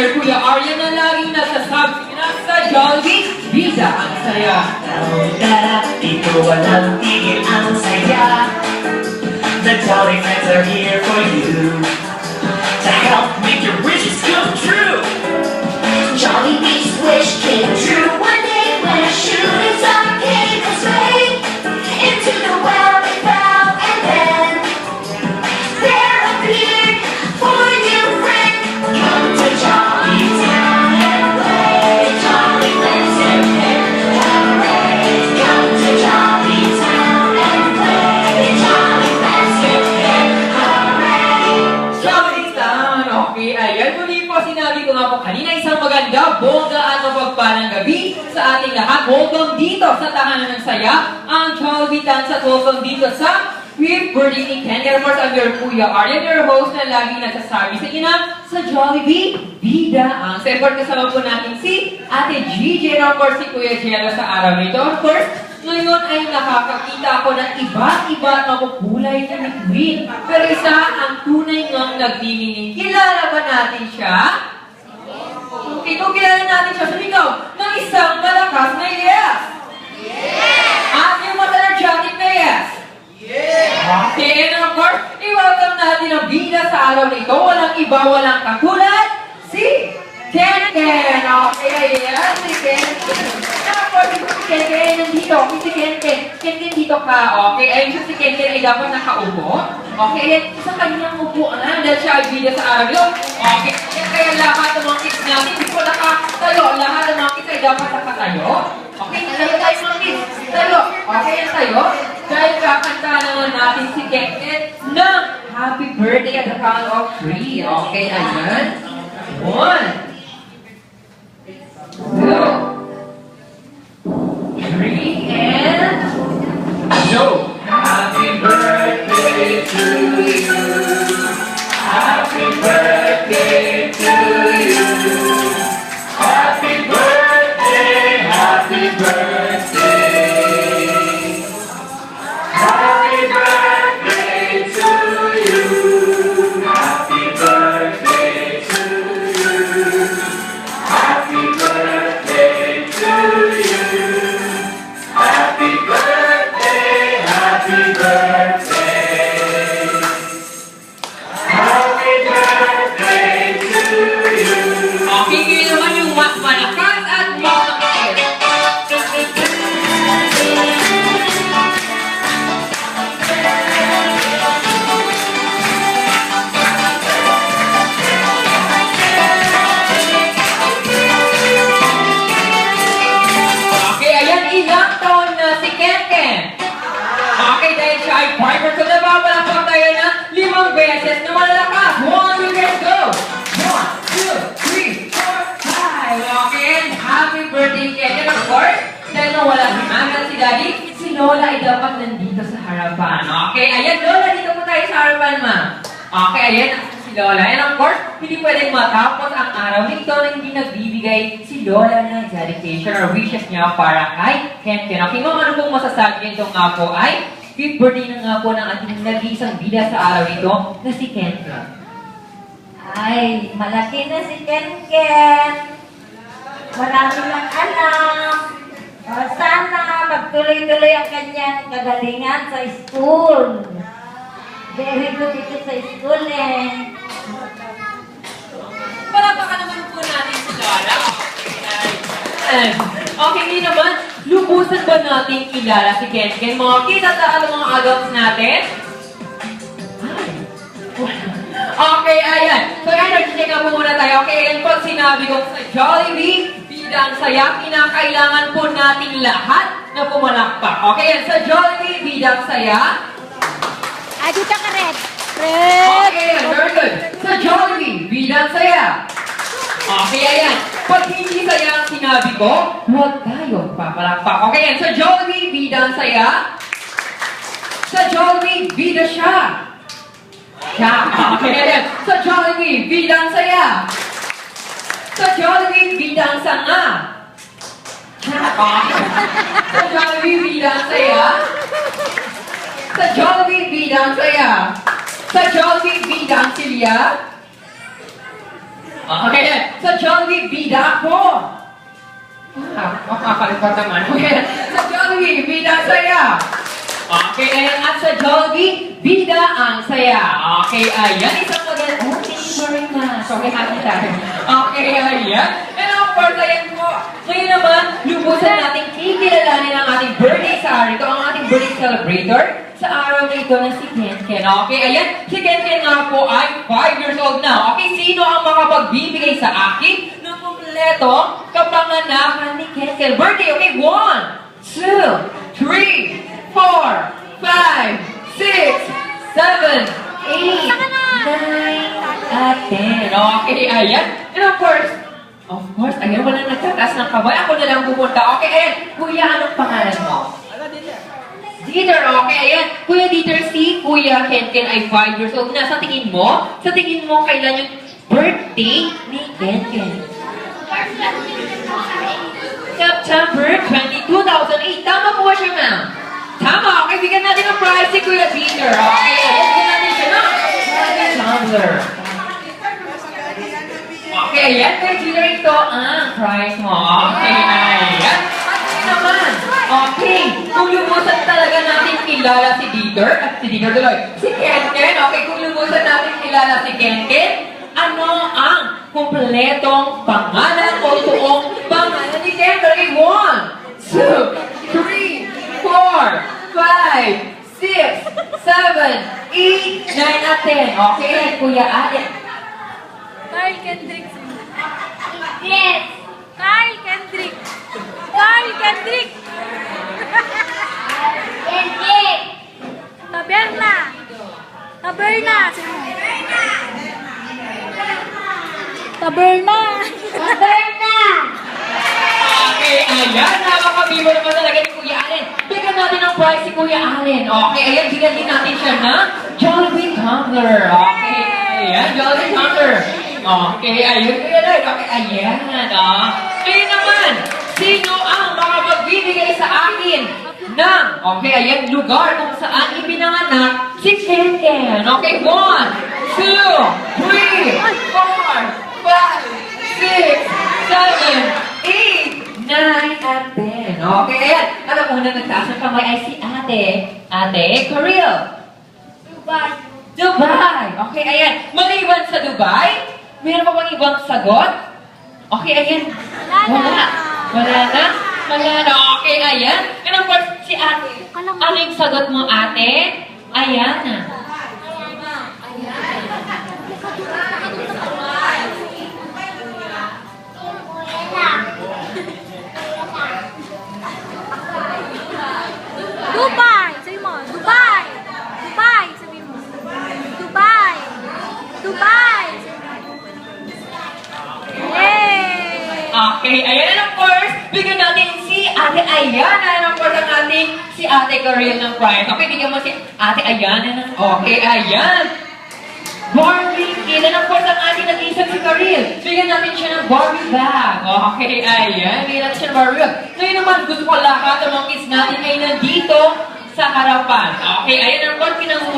your Kuya Arya na laging nasasabi na sa Jollibee, bida ang saya. Tara, dito walang tigil ang saya. The Jolly Friends are here for you to help make your wishes come true. Jollibee's wish came true one day when a shooting star came his way. Into the well they fell, and then there appeared four new friends. Come to Jolly Town and play. Jolly Friends and hooray! Come to Jolly Town and play. Jolly Friends and hooray! Jolly Town! Okay, ayan muli po sinabi ko nga po kanina isang maganda, bongga at mapagpalang gabi sa ating lahat. Welcome dito sa Tahanan ng Saya, ang Jollibee Tansa. Welcome dito sa Fifth Birthday ni Ken. And of course, I'm your Kuya Arya, your host na lagi nagsasabi sa inyo sa Jollibee, bida ang. Sa effort kasama po natin si Ate Gigi and of course si Kuya Jello sa araw nito. Of course, ngayon ay nakakakita ako ng iba-iba at makukulay na liquid. Pero isa ang tunay ngang nagniningning. Kilala ba natin siya? Okay, kung kilala natin siya, sumigaw ng isang malakas na yes! At yung energetic na yes! Okay, and of course, i-welcome natin ang bida sa araw na ito. Walang iba, walang katulad, si Ken Ken! Okay, ayan, si Ken Ken. And of course, si Ken Ken nandito. Si Ken Ken. Ken Ken dito ka. Okay, ayun siya si Ken Ken ay dapat nakaupo. Okay, ayan, isang kanyang upuan dahil siya ay bida sa araw nito. Okay, kaya lahat ng mga kids natin, hindi po nakatayo. Lahat ng mga kids ay dapat nakatayo. Okay, tayo tayo mga kids. Tayo. Okay, yan tayo. Dahil kakanta naman natin si Ken Ken ng happy birthday at the count of 3. Okay, ayan. 1, 2, 3, and go! Happy birthday to you. Happy birthday to you. Happy birthday, happy birthday. Happy birthday to you. Happy birthday to you. Happy birthday to you. Happy birthday, happy birthday. Happy birthday to you. Okay, kayo naman yung mas malakas at mas okay, ayan, ilang taon na si Ken Ken. Okay, dahil siya ay partner ko, napapalakpak tayo na 5 beses na malalakas. 1, 2, let's go! 1, 2, 3, 4, 5. Okay, and happy birthday, Ken Ken. Of course, dahil nawala si Mama at si Daddy, si Lola ay dapat nandito sa harapan. Okay, ayan, Lola, dito po tayo sa harapan, ma. Okay, ayan, si Lola. And of course, hindi pwedeng matapos ang araw nito na hindi nagbibigay si Lola ng dedication or wishes niya para kay Ken Ken. Okay, ma'am, ano pong masasabi nito nga po ay 5th birthday na nga po ng ating nag-iisang bida sa araw nito na si Ken Ken. Ay, malaki na si Ken Ken. Marami ng anak. O, sana magtuloy-tuloy ang kanyang kagalingan sa school. Very good ito sa school eh. Palakpakan naman po natin si Lola. Okay, hindi naman, lubusan ba natin kilala si Ken Ken? Mga kids at mga adults natin? Okay, ayan. So, energy check po muna tayo. Okay, ayan po, sinabi ko sa Jollibee, bida ang saya, kinakailangan po nating lahat na pumalakpak. Okay, ayan, sa Jollibee, bida ang saya. Ah, dito ka, Red. Red! Okay, ayan, very good. Sa Jollibee, bida ang saya. Okay, ayan. Pag hindi saya ang sinabi ko, huwag tayo papalakpak. Okay, ayan, sa Jollibee, bida ang saya. Sa Jollibee, bida siya. Siya. Okay, ayan. Sa Jollibee, bida ang saya. Sa Jollibee, bida ang sanga. Siya. Okay. Sa Jollibee, bida ang saya. Sa Jollibee, bida ang saya. Sa Jollibee, bida ang silya. Okay, sa Jollibee, bida ako. Makakalipat naman. Okay, sa Jollibee, bida saya. Okay, ayan. At sa Jollibee, bida ang saya. Okay, ayan. Isang maganda. Oh, thank you very much. Okay, happy tayo. Okay, ayan. And of course, ayan po. Ngayon naman, lubusan natin kikilalanin ang ating birthday sa araw. Ito ang ating birthday celebrator sa araw na ito na si Ken Ken. Okay, ayan. Si Ken Ken nga po ay 5 years old na. Okay, sino ang makapagbibigay sa akin ng kumpleto kapanganakan ni Ken Ken? Birthday, okay? 1, 2, 3, 4, 5, 6, 7, 8, 9, at 10. Okay, ayan. And of course, ayan, wala nagtataas ng kamay. Ako na lang pupunta. Okay, ayan. Kuya, anong pangalan mo? Dieter, okay, ayan. Kuya Dieter, si Kuya Ken Ken ay 5 years old na. Sa tingin mo, kailan yung birthday ni Ken Ken? September 20, 2008. Tama po siya, ma'am. Tama, okay, bigyan natin ng prize si Kuya Peter. Okay, bigyan natin siya ng tumbler. Okay, ayan, Kuya Peter, ito ang prize mo. Okay, ayan. At yun naman, okay, kung lumusan talaga natin kilala si Dieter, si Ken Ken, okay, kung lumusan natin kilala si Ken Ken, ano ang kumpletong pangalan o tuong pangalan ni Ken? Okay, 1, 2, 3, 4, 5, 6, 7, 8, 9, at 10. Okay, Kuya Ate. Carl Kendrick. Yes! Carl Kendrick. Carl Kendrick. Kendrick! Taberna. Taberna. Taberna. Roberta! Okay, ayan. Nakakabibo naman talaga ni Kuya Allen. Bigyan natin ang prize si Kuya Allen. Okay, ayan. Bigyan din natin siya ng Jollibee Tumbler. Okay, ayan. Jollibee Tumbler. Okay, ayun. Kuya Allen. Okay, ayan. Ngayon naman, sino ang makapagbibigay sa akin ng, okay, ayan, lugar kung saan ibinanganak si Ken Ken. Okay, 1, 2, 3, 4, 5, 6, 7, 8, 9, at 10. Okay, ayan. At ang unang nagtaas ng kamay ay si Ate Karil. Dubai. Okay, ayan. Maliban sa Dubai, meron pa bang ibang sagot? Okay, ayan. Wala na. Okay, ayan. And of course, si Ate. Ano yung sagot mo, Ate? Ayan na. Dubai. Sabi mo. Dubai. Dubai. Sabi mo. Dubai. Dubai. Yay! Okay, ayan. And of course, bigyan natin si Ate Ayana. And of course, ang ating si Ate Karil ng prize. Okay, bigyan mo si Ate Ayana. Okay, ayan. Barbie kid. And of course, ang ating nag-isip si Karil. Bigyan natin siya ng Barbie bag. Okay, ayan. Bigyan natin siya ng Barbie bag. Ngayon naman, gusto ko lahat ng mga kids natin ay nandito sa harapan. Okay, ayan. Ang course, pinangunan